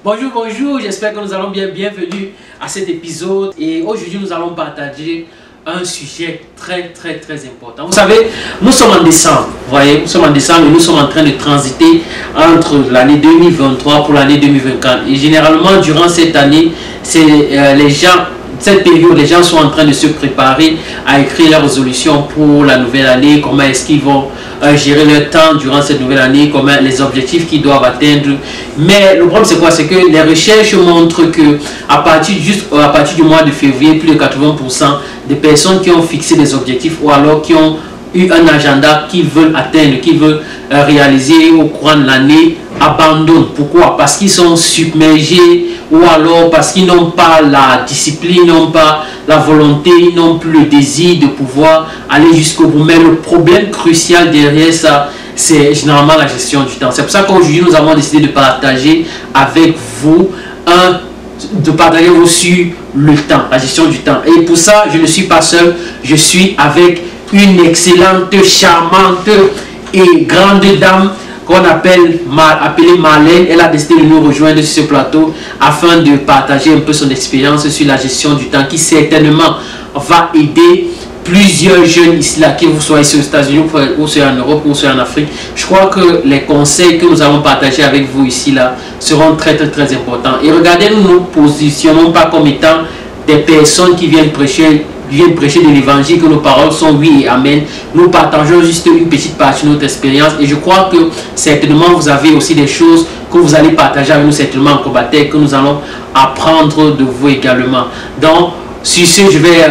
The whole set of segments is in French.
Bonjour, bonjour, j'espère que nous allons bien. Bienvenue à cet épisode. Et aujourd'hui, nous allons partager un sujet très important. Vous savez, nous sommes en décembre. Vous voyez, nous sommes en décembre et nous sommes en train de transiter entre l'année 2023 pour l'année 2024. Et généralement, durant cette année, c'est cette période, les gens sont en train de se préparer à écrire leurs résolutions pour la nouvelle année, comment est-ce qu'ils vont gérer leur temps durant cette nouvelle année, comment les objectifs qu'ils doivent atteindre. Mais le problème c'est quoi? C'est que les recherches montrent que à partir du mois de février, plus de 80% des personnes qui ont fixé des objectifs ou alors qui ont eu un agenda qu'ils veulent atteindre, qu'ils veulent réaliser au courant de l'année, abandonnent. Pourquoi? Parce qu'ils sont submergés ou alors parce qu'ils n'ont pas la discipline, n'ont pas la volonté, n'ont plus le désir de pouvoir aller jusqu'au bout. Mais le problème crucial derrière ça, c'est généralement la gestion du temps. C'est pour ça qu'aujourd'hui nous avons décidé de partager avec vous sur le temps, la gestion du temps. Et pour ça, je ne suis pas seul, je suis avec une excellente, charmante et grande dame qu'on appelée Marlène. Elle a décidé de nous rejoindre sur ce plateau afin de partager un peu son expérience sur la gestion du temps qui certainement va aider plusieurs jeunes ici là, que vous soyez aux États-Unis ou soyez en Europe ou soyez en Afrique. Je crois que les conseils que nous allons partager avec vous ici là seront très importants. Et regardez, nous nous positionnons pas comme étant des personnes qui viennent prêcher de l'évangile, que nos paroles sont oui et amen. Nous partageons juste une petite partie de notre expérience et je crois que certainement vous avez aussi des choses que vous allez partager avec nous certainement en combattant, que nous allons apprendre de vous également. Donc sur ce, je vais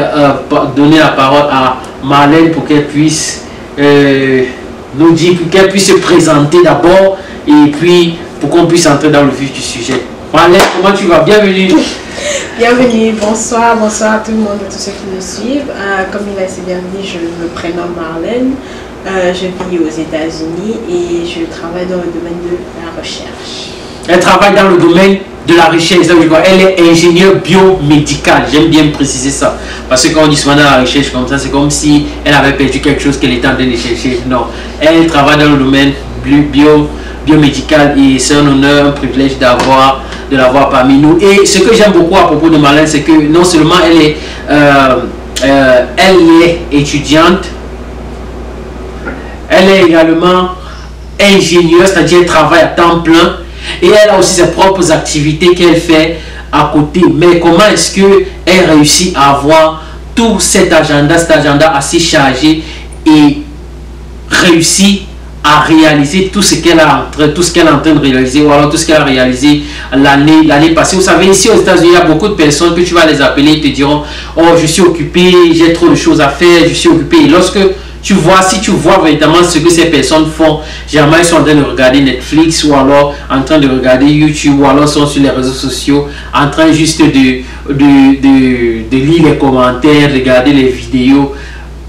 donner la parole à Marlène pour qu'elle puisse nous dire, pour qu'elle puisse se présenter d'abord et puis pour qu'on puisse entrer dans le vif du sujet. Marlène, comment tu vas? Bienvenue. Bienvenue, bonsoir à tout le monde et tous ceux qui nous suivent. Comme il a si bien dit, je me prénomme Marlène, je vis aux États-Unis et je travaille dans le domaine de la recherche. Elle travaille dans le domaine de la recherche, elle est ingénieure biomédicale, j'aime bien préciser ça, parce que quand on dit souvent dans la recherche comme ça, c'est comme si elle avait perdu quelque chose qu'elle était en train de chercher. Non, elle travaille dans le domaine biomédical et c'est un honneur, un privilège de l'avoir parmi nous. Et ce que j'aime beaucoup à propos de Marlène, c'est que non seulement elle est étudiante, elle est également ingénieure, c'est-à-dire elle travaille à temps plein et elle a aussi ses propres activités qu'elle fait à côté. Mais comment est-ce qu'elle réussit à avoir tout cet agenda assez chargé et réussit à réaliser tout ce qu'elle est en train de réaliser, ou alors tout ce qu'elle a réalisé l'année passée. Vous savez, ici aux États-Unis, il y a beaucoup de personnes que tu vas les appeler, ils te diront oh, je suis occupé, j'ai trop de choses à faire, je suis occupé. Et lorsque si tu vois véritablement ce que ces personnes font, généralement ils sont en train de regarder Netflix ou alors en train de regarder YouTube ou alors sont sur les réseaux sociaux en train juste de lire les commentaires, regarder les vidéos.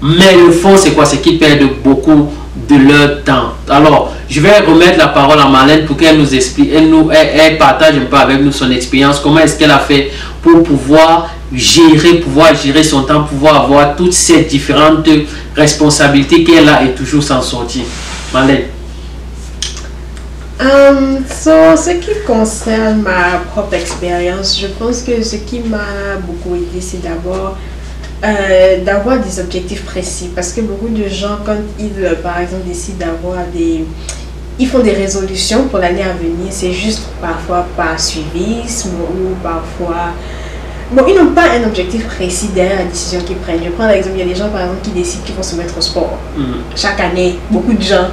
Mais le fond c'est quoi? C'est qu'ils perdent beaucoup de leur temps. Alors, je vais remettre la parole à Marlène pour qu'elle nous explique, elle partage un peu avec nous son expérience, comment est-ce qu'elle a fait pour pouvoir gérer son temps, pouvoir avoir toutes ces différentes responsabilités qu'elle a et toujours s'en sortir. Marlène. Ce qui concerne ma propre expérience, je pense que ce qui m'a beaucoup aidé, c'est d'abord d'avoir des objectifs précis, parce que beaucoup de gens, quand ils par exemple décident d'avoir ils font des résolutions pour l'année à venir, c'est juste parfois par suivisme ou parfois ils n'ont pas un objectif précis derrière la décision qu'ils prennent. Je prends l'exemple, il y a des gens par exemple qui décident qu'ils vont se mettre au sport chaque année, beaucoup de gens,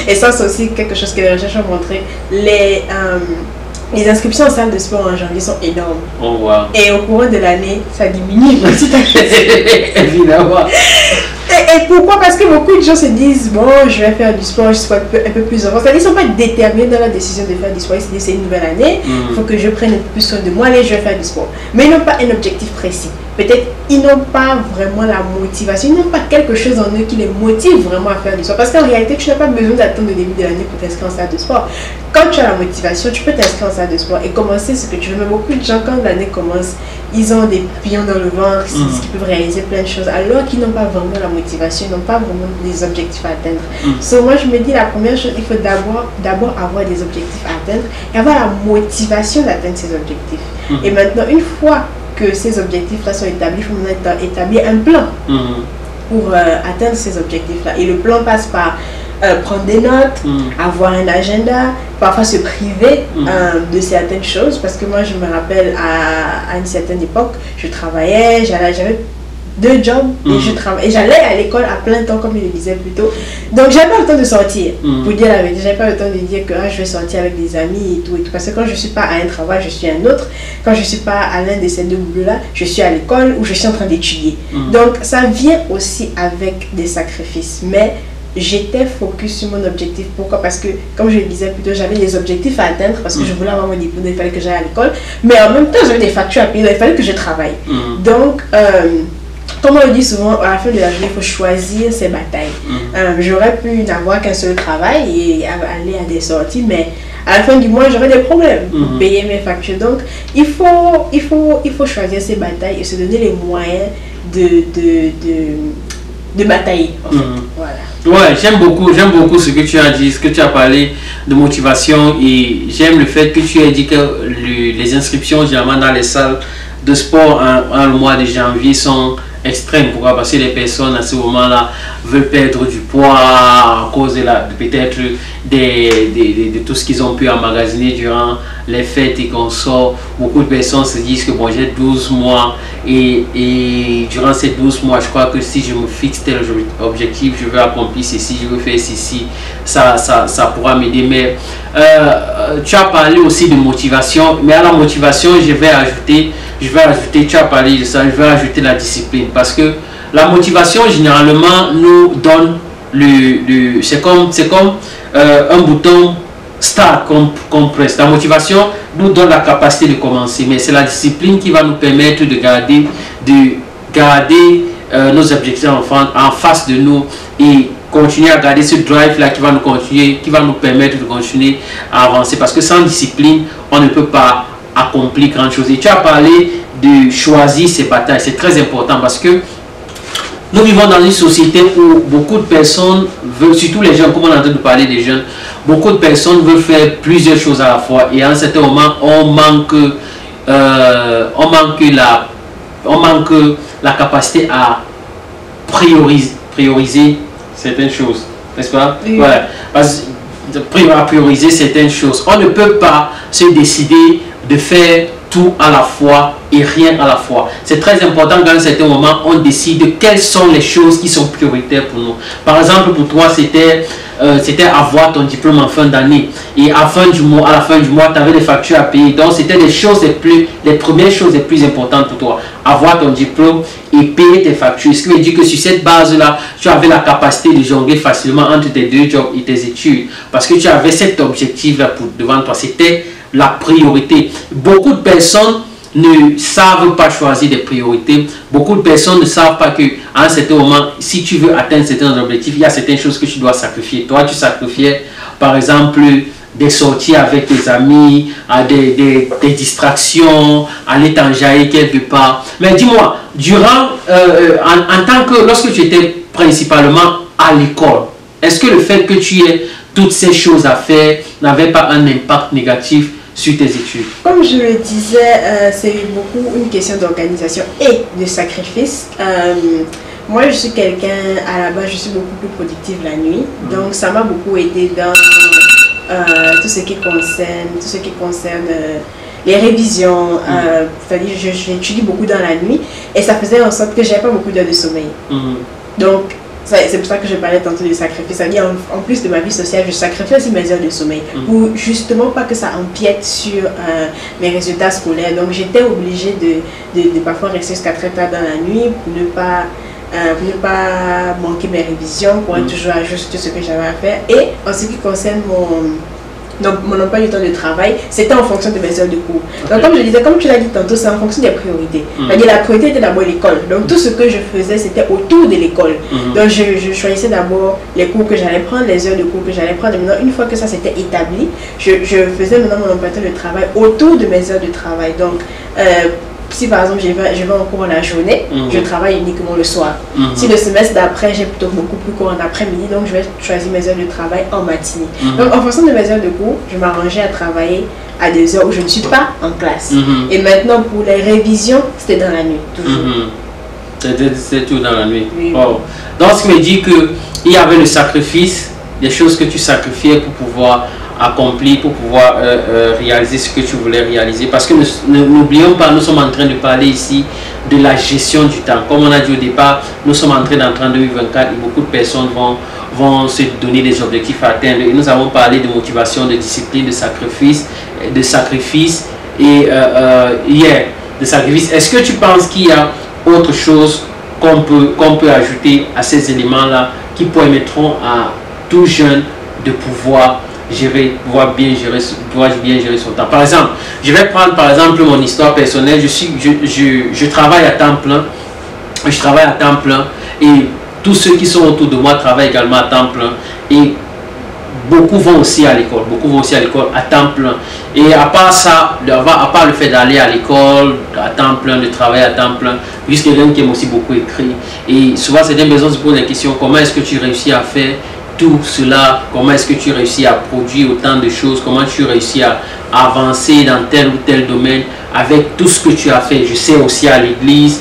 et ça c'est aussi quelque chose que les recherches ont montré. Les inscriptions en salle de sport en janvier sont énormes. Oh, wow. Et au courant de l'année, ça diminue petit à petit. Évidemment. Et pourquoi? Parce que beaucoup de gens se disent bon, je vais faire du sport, je sois un peu plus heureux. C'est-à-dire qu'ils ne sont pas déterminés dans la décision de faire du sport. Ils se disent c'est une nouvelle année, il faut que je prenne un peu plus soin de moi, allez, je vais faire du sport. Mais ils n'ont pas un objectif précis. peut-être ils n'ont pas vraiment la motivation, ils n'ont pas quelque chose en eux qui les motive vraiment à faire du sport. Parce qu'en réalité, tu n'as pas besoin d'attendre le début de l'année pour t'inscrire en salle de sport. Quand tu as la motivation, tu peux t'inscrire en salle de sport et commencer ce que tu veux. Mais beaucoup de gens, quand l'année commence, ils ont des pions dans le ventre, ils disent qu'ils peuvent réaliser plein de choses, alors qu'ils n'ont pas vraiment la motivation, ils n'ont pas vraiment des objectifs à atteindre. So, moi, je me dis, la première chose, il faut d'abord avoir des objectifs à atteindre et avoir la motivation d'atteindre ces objectifs. Et maintenant, une fois que ces objectifs-là sont établis, il faut maintenant établir un plan pour atteindre ces objectifs-là. Et le plan passe par prendre des notes, avoir un agenda, parfois se priver de certaines choses. Parce que moi, je me rappelle à une certaine époque, je travaillais, j'avais 2 jobs et j'allais à l'école à plein temps, comme je le disais plus tôt. Donc, j'avais pas le temps de sortir. Pour dire la vérité, j'avais pas le temps de dire que je vais sortir avec des amis et tout. Parce que quand je suis pas à un travail, je suis à un autre. Quand je suis pas à l'un de ces 2 boulots-là, je suis à l'école ou je suis en train d'étudier. Donc, ça vient aussi avec des sacrifices. Mais j'étais focus sur mon objectif. Pourquoi? Parce que, comme je le disais plus tôt, j'avais des objectifs à atteindre parce que je voulais avoir mon diplôme, il fallait que j'aille à l'école. Mais en même temps, j'avais des factures à payer, donc il fallait que je travaille. Donc, comme on le dit souvent, à la fin de la journée, il faut choisir ses batailles. J'aurais pu n'avoir qu'un seul travail et aller à des sorties, mais à la fin du mois, j'aurais des problèmes pour payer mes factures. Donc, il faut choisir ses batailles et se donner les moyens de batailler, en fait. Voilà. Ouais, j'aime beaucoup ce que tu as dit, ce que tu as parlé de motivation, et j'aime le fait que tu aies dit que les inscriptions généralement dans les salles de sport en le mois de janvier sont extrêmes. Pourquoi? Parce que les personnes à ce moment-là veulent perdre du poids à cause de peut-être de tout ce qu'ils ont pu emmagasiner durant les fêtes et qu'on sort. Beaucoup de personnes se disent que bon, j'ai 12 mois et durant ces 12 mois, je crois que si je me fixe tel objectif, je veux accomplir ceci, je veux faire ceci, ça pourra m'aider. Mais tu as parlé aussi de motivation, mais à la motivation, je vais ajouter, tu as parlé de ça, je vais ajouter la discipline, parce que la motivation généralement nous donne c'est comme un bouton start qu'on presse. La motivation nous donne la capacité de commencer, mais c'est la discipline qui va nous permettre de garder nos objectifs en face de nous et continuer à garder ce drive là qui va nous permettre de continuer à avancer, parce que sans discipline on ne peut pas accomplir grand chose. Et tu as parlé de choisir ses batailles, c'est très important, parce que nous vivons dans une société où beaucoup de personnes veulent, surtout les jeunes, comme on est en train de parler des jeunes, beaucoup de personnes veulent faire plusieurs choses à la fois, et à un certain moment on manque la capacité à prioriser certaines choses, n'est-ce pas? Oui. Ouais, parce que à prioriser certaines choses, on ne peut pas se décider de faire tout à la fois et rien à la fois. C'est très important qu'à un certain moment on décide quelles sont les choses qui sont prioritaires pour nous. Par exemple, pour toi c'était avoir ton diplôme en fin d'année, et à la fin du mois tu avais des factures à payer. Donc c'était les premières choses les plus importantes pour toi, avoir ton diplôme et payer tes factures. Ce qui veut dire que sur cette base là tu avais la capacité de jongler facilement entre tes 2 jobs et tes études, parce que tu avais cet objectif là devant toi, c'était la priorité. Beaucoup de personnes ne savent pas choisir des priorités. Beaucoup de personnes ne savent pas que à un certain moment, si tu veux atteindre certains objectifs, il y a certaines choses que tu dois sacrifier. Toi, tu sacrifiais par exemple des sorties avec tes amis, des distractions, aller t'enjailler quelque part. Mais dis-moi, en tant que, lorsque tu étais principalement à l'école, est-ce que le fait que tu aies toutes ces choses à faire n'avait pas un impact négatif sur tes études? Comme je le disais, c'est beaucoup une question d'organisation et de sacrifice. Moi, je suis quelqu'un, à la base, je suis beaucoup plus productive la nuit. Donc, ça m'a beaucoup aidé dans tout ce qui concerne les révisions. C'est-à-dire, j'étudie beaucoup dans la nuit et ça faisait en sorte que je n'avais pas beaucoup d'heures de sommeil. Donc, c'est pour ça que je parlais tantôt de sacrifice. C'est-à-dire, en plus de ma vie sociale, je sacrifie aussi mes heures de sommeil pour justement pas que ça empiète sur mes résultats scolaires. Donc, j'étais obligée de parfois rester jusqu'à très tard dans la nuit pour ne pas manquer mes révisions, pour être toujours à jour sur tout ce que j'avais à faire. Et en ce qui concerne Donc mon emploi du temps de travail, c'était en fonction de mes heures de cours. Donc comme je disais, comme tu l'as dit tantôt, c'est en fonction des priorités. C'est-à-dire la priorité était d'abord l'école. Donc tout ce que je faisais, c'était autour de l'école. Donc je choisissais d'abord les cours que j'allais prendre, les heures de cours que j'allais prendre. Et maintenant, une fois que ça s'était établi, je faisais maintenant mon emploi du temps de travail autour de mes heures de travail. Donc si par exemple je vais en cours la journée, je travaille uniquement le soir. Si le semestre d'après, j'ai plutôt beaucoup plus cours en après-midi, donc je vais choisir mes heures de travail en matinée. Donc en fonction de mes heures de cours, je m'arrangeais à travailler à des heures où je ne suis pas en classe. Et maintenant pour les révisions, c'était dans la nuit, toujours. C'était tout dans la nuit. Oui. Oh. Donc ce qui me dit qu'il y avait le sacrifice, des choses que tu sacrifiais pour pouvoir accompli, pour pouvoir réaliser ce que tu voulais réaliser. Parce que n'oublions pas, nous sommes en train de parler ici de la gestion du temps. Comme on a dit au départ, nous sommes en train d'entrer en 2024 et beaucoup de personnes vont se donner des objectifs à atteindre. Et nous avons parlé de motivation, de discipline, de sacrifice et hier, de sacrifice. Est-ce que tu penses qu'il y a autre chose qu'on peut ajouter à ces éléments-là qui permettront à tout jeune de pouvoir bien gérer son temps? Par exemple, je vais prendre par exemple mon histoire personnelle. Je travaille à temps plein. Je travaille à temps plein et tous ceux qui sont autour de moi travaillent également à temps plein. Et beaucoup vont aussi à l'école. À temps plein. Et à part ça, à part le fait d'aller à l'école à temps plein, de travailler à temps plein, juste quelqu'un qui aime aussi beaucoup écrire. Et souvent, certaines personnes se posent la question, comment est-ce que tu réussis à faire tout cela, comment est-ce que tu réussis à produire autant de choses, comment tu réussis à avancer dans tel ou tel domaine avec tout ce que tu as fait. Je sais aussi à l'église,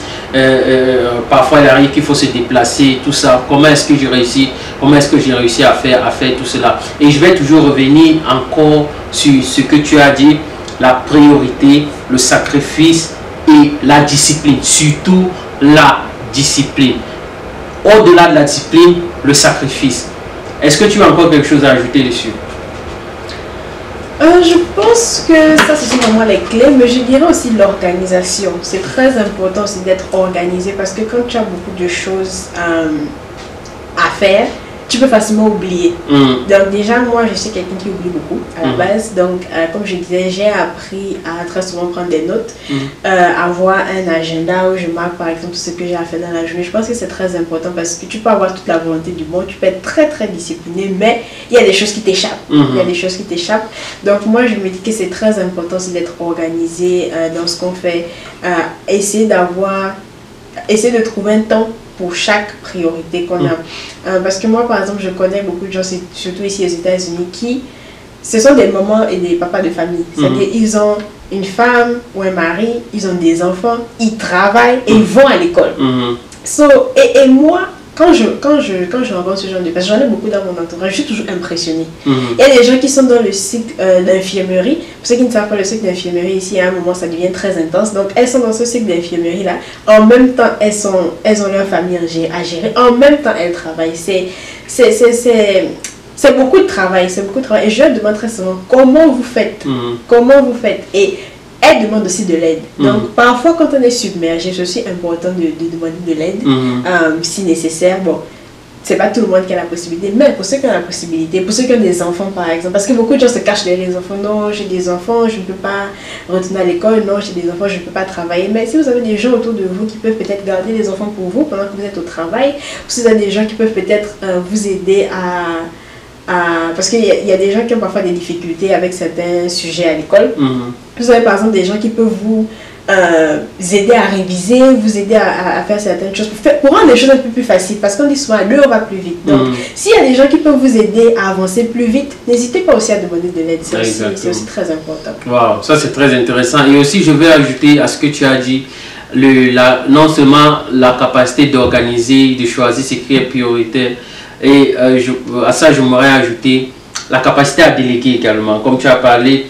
parfois il arrive qu'il faut se déplacer, tout ça. Comment est-ce que j'ai réussi à faire tout cela? Et je vais toujours revenir encore sur ce que tu as dit, la priorité, le sacrifice et la discipline, surtout la discipline. Au-delà de la discipline, le sacrifice. Est-ce que tu as encore quelque chose à ajouter dessus? Je pense que ça, ce sont vraiment les clés, mais je dirais aussi l'organisation. C'est très important aussi d'être organisé parce que quand tu as beaucoup de choses à faire, tu peux facilement oublier. Donc déjà, moi, je suis quelqu'un qui oublie beaucoup à la base. Donc, comme je disais, j'ai appris à très souvent prendre des notes, avoir un agenda où je marque, par exemple, tout ce que j'ai à faire dans la journée. Je pense que c'est très important parce que tu peux avoir toute la volonté du monde, tu peux être très, très discipliné, mais il y a des choses qui t'échappent. Donc, moi, je me dis que c'est très important aussi d'être organisé dans ce qu'on fait. Essayer de trouver un temps pour chaque priorité qu'on a. Parce que moi, par exemple, je connais beaucoup de gens, surtout ici aux États-Unis, ce sont des mamans et des papas de famille. C'est-à-dire, ils ont une femme ou un mari, ils ont des enfants, ils travaillent et ils vont à l'école. Et moi, quand je rencontre ce genre de personnes, j'en ai beaucoup dans mon entourage, je suis toujours impressionnée. Il y a des gens qui sont dans le cycle d'infirmerie. Pour ceux qui ne savent pas, le cycle d'infirmerie, ici, à un moment, ça devient très intense. Donc, elles sont dans ce cycle d'infirmerie-là. En même temps, elles ont leur famille à gérer. En même temps, elles travaillent. C'est beaucoup de travail. Et je demande très souvent, comment vous faites? Et elle demande aussi de l'aide. Donc, parfois, quand on est submergé, c'est aussi important de demander de l'aide, si nécessaire. Bon, c'est pas tout le monde qui a la possibilité, mais pour ceux qui ont la possibilité, pour ceux qui ont des enfants, par exemple, parce que beaucoup de gens se cachent derrière les enfants. Non, j'ai des enfants, je ne peux pas retourner à l'école. Non, j'ai des enfants, je ne peux pas travailler. Mais si vous avez des gens autour de vous qui peuvent peut-être garder les enfants pour vous pendant que vous êtes au travail, ou si vous avez des gens qui peuvent peut-être vous aider parce qu'il y a des gens qui ont parfois des difficultés avec certains sujets à l'école. Vous avez par exemple des gens qui peuvent vous aider à réviser, vous aider à faire certaines choses, pour rendre les choses un peu plus faciles, parce qu'on dit souvent l'heure va plus vite. Donc, s'il y a des gens qui peuvent vous aider à avancer plus vite, n'hésitez pas aussi à demander de l'aide. C'est aussi très important. Wow, ça c'est très intéressant. Et aussi, je vais ajouter à ce que tu as dit, non seulement la capacité d'organiser, de choisir ce qui est prioritaire, et à ça, je m'aurais ajouté la capacité à déléguer également. Comme tu as parlé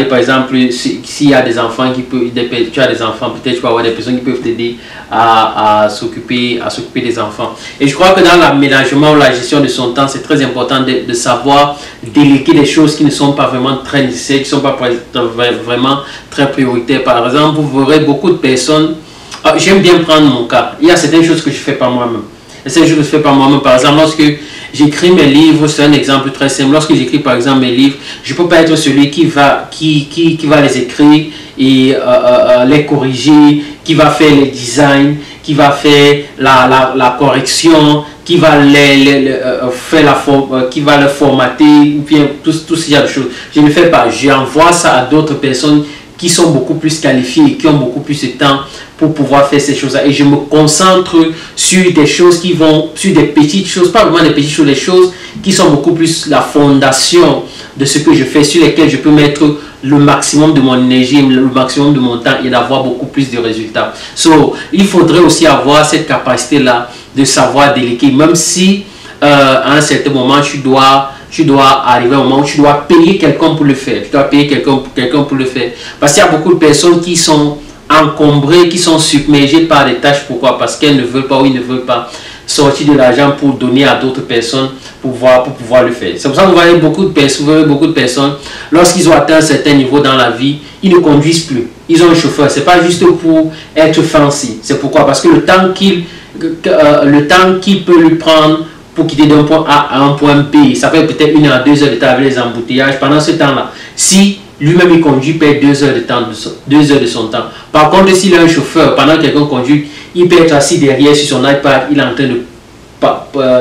par exemple, s'il y a des enfants tu as des enfants, peut-être tu peux avoir des personnes qui peuvent t'aider à s'occuper des enfants. Et je crois que dans l'aménagement ou la gestion de son temps, c'est très important de savoir déléguer des choses qui ne sont pas vraiment très nécessaires, qui ne sont pas vraiment très prioritaires. Par exemple, vous verrez beaucoup de personnes, j'aime bien prendre mon cas, il y a certaines choses que je fais par moi-même. Par exemple, lorsque j'écris mes livres, c'est un exemple très simple. Lorsque j'écris par exemple mes livres, je ne peux pas être celui qui va les écrire et les corriger, qui va faire les designs, qui va faire la correction, qui va qui va le formater, ou bien tout ce genre de choses. Je ne le fais pas. J'envoie ça à d'autres personnes qui sont beaucoup plus qualifiées et qui ont beaucoup plus de temps pour pouvoir faire ces choses-là. Et je me concentre sur des choses qui vont, sur des petites choses, pas vraiment des petites choses, des choses qui sont beaucoup plus la fondation de ce que je fais, sur lesquelles je peux mettre le maximum de mon énergie, le maximum de mon temps et d'avoir beaucoup plus de résultats. Il faudrait aussi avoir cette capacité-là de savoir déléguer, même si à un certain moment, tu dois arriver à un moment où tu dois payer quelqu'un pour le faire. Tu dois payer quelqu'un pour le faire. Parce qu'il y a beaucoup de personnes qui sont encombrées, qui sont submergées par des tâches. Pourquoi? Parce qu'elles ne veulent pas ou ils ne veulent pas sortir de l'argent pour donner à d'autres personnes pour pouvoir le faire. C'est pour ça que vous voyez beaucoup de personnes, lorsqu'ils ont atteint un certain niveau dans la vie, ils ne conduisent plus. Ils ont un chauffeur. C'est pas juste pour être fancy. C'est pourquoi? Parce que le temps qu'il peut lui prendre pour quitter d'un point A à un point B, ça fait peut-être 1 à 2 heures de temps avec les embouteillages. Pendant ce temps-là, si lui-même il conduit, il perd 2 heures de temps, 2 heures de son temps. Par contre, s'il a un chauffeur, pendant que quelqu'un conduit, il peut être assis derrière sur son iPad, il est en train de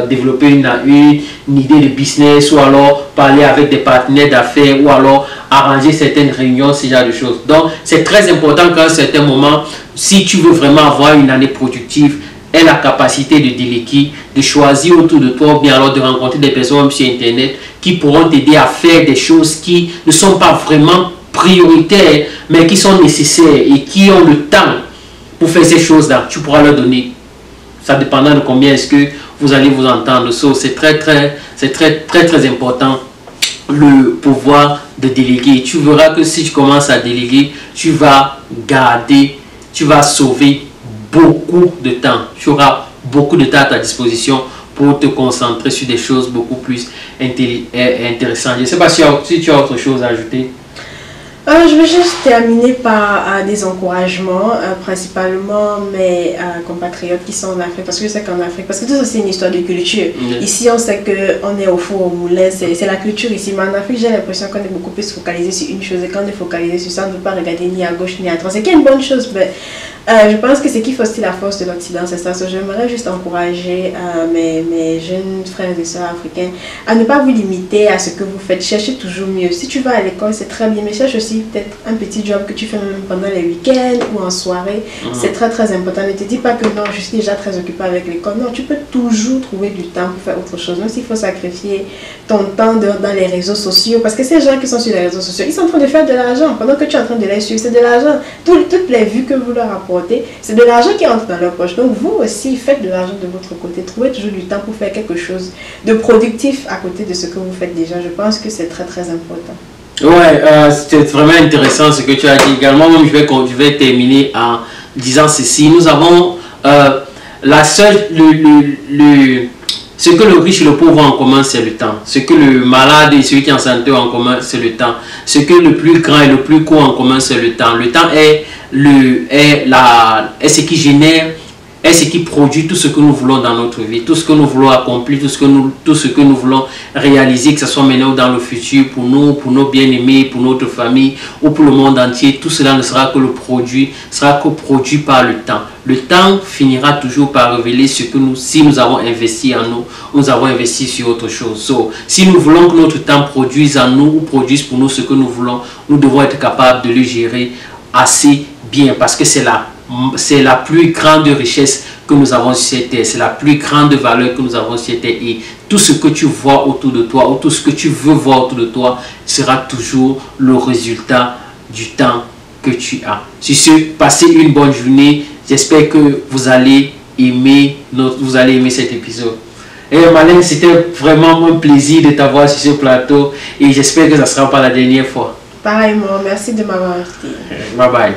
développer une idée de business, ou alors parler avec des partenaires d'affaires, ou alors arranger certaines réunions, ce genre de choses. Donc, c'est très important qu'à un certain moment, si tu veux vraiment avoir une année productive, aie la capacité de déléguer, de choisir autour de toi, ou bien alors de rencontrer des personnes sur Internet qui pourront t'aider à faire des choses qui ne sont pas vraiment prioritaires, mais qui sont nécessaires et qui ont le temps pour faire ces choses-là. Tu pourras leur donner. Ça dépendant de combien est-ce que vous allez vous entendre. C'est très important, le pouvoir de déléguer. Tu verras que si tu commences à déléguer, tu vas sauver beaucoup de temps. Tu auras beaucoup de temps à ta disposition pour te concentrer sur des choses beaucoup plus intéressantes. Je ne sais pas si tu as autre chose à ajouter. Je vais juste terminer par des encouragements, principalement mes compatriotes qui sont en Afrique, parce que je sais qu'en Afrique, parce que tout ça c'est une histoire de culture. Ici on sait qu'on est au four au moulin, c'est la culture ici, mais en Afrique j'ai l'impression qu'on est beaucoup plus focalisé sur une chose, et quand on est focalisé sur ça, on ne peut pas regarder ni à gauche ni à droite, c'est qu'il y a une bonne chose, mais je pense que c'est qui fait aussi la force de l'Occident, c'est ça. J'aimerais juste encourager mes jeunes frères et sœurs africains à ne pas vous limiter à ce que vous faites. Cherchez toujours mieux. Si tu vas à l'école, c'est très bien, mais cherche aussi peut-être un petit job que tu fais même pendant les week-ends ou en soirée. C'est très important. Ne te dis pas que non, je suis déjà très occupé avec l'école. Non, tu peux toujours trouver du temps pour faire autre chose. Même s'il faut sacrifier ton temps dans les réseaux sociaux, parce que ces gens qui sont sur les réseaux sociaux, ils sont en train de faire de l'argent. Pendant que tu es en train de les suivre, c'est de l'argent. Toutes les vues que vous leur apportez, c'est de l'argent qui entre dans leur poche. Donc vous aussi, faites de l'argent de votre côté. Trouvez toujours du temps pour faire quelque chose de productif à côté de ce que vous faites déjà. Je pense que c'est très important. Ouais, c'était vraiment intéressant ce que tu as dit également. Même je vais terminer en disant ceci. Nous avons ce que le riche et le pauvre ont en commun, c'est le temps. Ce que le malade et celui qui est en santé ont en commun, c'est le temps. Ce que le plus grand et le plus court ont en commun, c'est le temps. Le temps est ce qui génère, est ce qui produit tout ce que nous voulons dans notre vie, tout ce que nous voulons accomplir, tout ce que nous voulons réaliser, que ce soit maintenant ou dans le futur, pour nous, pour nos bien-aimés, pour notre famille ou pour le monde entier. Tout cela ne sera que produit par le temps. Le temps finira toujours par révéler ce que si nous avons investi en nous avons investi sur autre chose. Si nous voulons que notre temps produise en nous ou produise pour nous ce que nous voulons, nous devons être capables de le gérer assez bien, parce que c'est la plus grande richesse que nous avons sur cette terre, c'est la plus grande valeur que nous avons sur cette terre, et tout ce que tu vois autour de toi ou tout ce que tu veux voir autour de toi sera toujours le résultat du temps que tu as. Sur ce, passez une bonne journée. J'espère que vous allez aimer cet épisode. Et Malène, c'était vraiment un plaisir de t'avoir sur ce plateau, et j'espère que ça ne sera pas la dernière fois. Pareillement, merci de m'avoir invité. Bye bye.